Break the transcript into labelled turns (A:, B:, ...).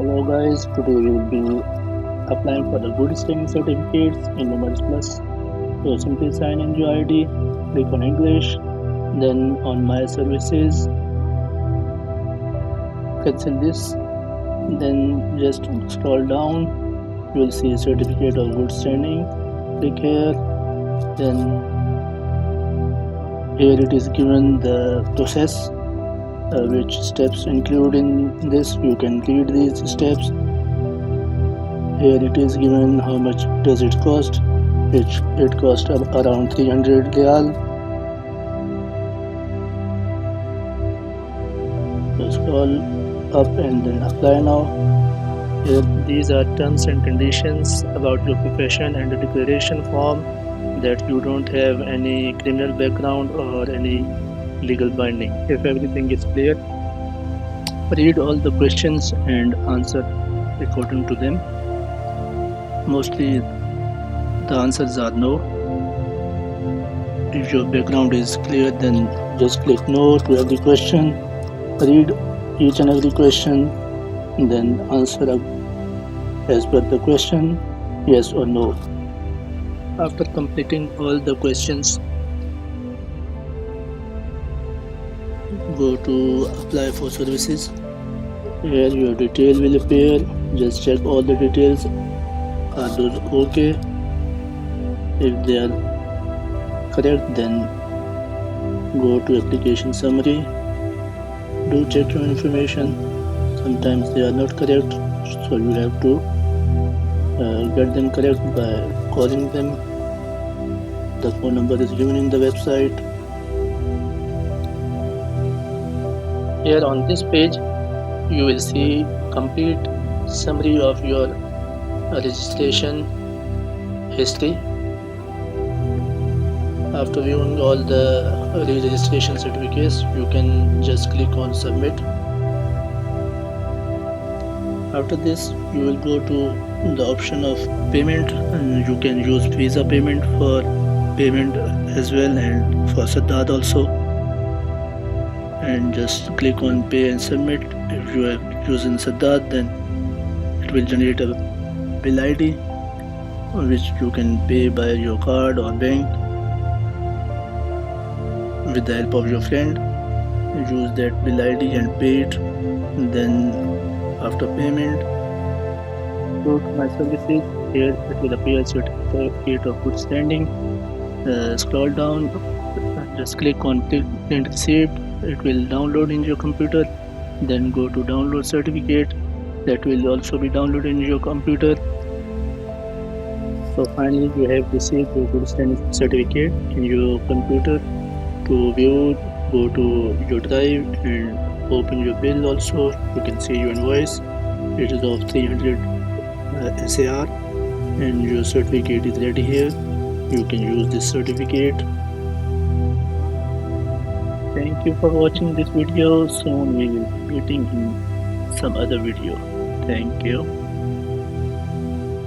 A: Hello guys, today we will be applying for the good standing certificates in Momaris Plus. So simply sign in your ID, click on English, then on My Services, cancel this, then just scroll down, you will see certificate of good standing, click here, then here it is given the process, which steps include in this. You can read these steps. Here it is given how much does it cost. It cost around 300 real. So scroll up and then apply now. Here these are terms and conditions about your profession and the declaration form that you don't have any criminal background or any legal binding. If everything is clear, read all the questions and answer according to them. Mostly the answers are no. If your background is clear, then just click no to every question. Read each and every question, then answer as per the question, yes or no. After completing all the questions, go to apply for services. Here your detail will appear. Just check all the details. Are those okay? If they are correct, then go to application summary. Do check your information. Sometimes they are not correct, so you have to get them correct by calling them. The phone number is given in the website. Here on this page, you will see complete summary of your registration history. After viewing all the re-registration certificates, you can just click on submit. After this, you will go to the option of payment, and you can use Visa payment for payment as well, and for Saddad also. And just click on pay and submit. If you are using Saddad, then it will generate a bill ID which you can pay by your card or bank with the help of your friend. Use that bill ID and pay it. Then after payment, go to My Services. Here it will appear certificate of good standing. Scroll down, just click on print receipt. It will download in your computer. Then go to download certificate. That will also be downloaded in your computer. So finally you have received your good standing certificate in your computer. To view, go to your drive and open your bill also. You can see your invoice. It is of 300 SAR and your certificate is ready here. You can use this certificate. Thank you for watching this video. Soon we will be meeting in some other video. Thank you.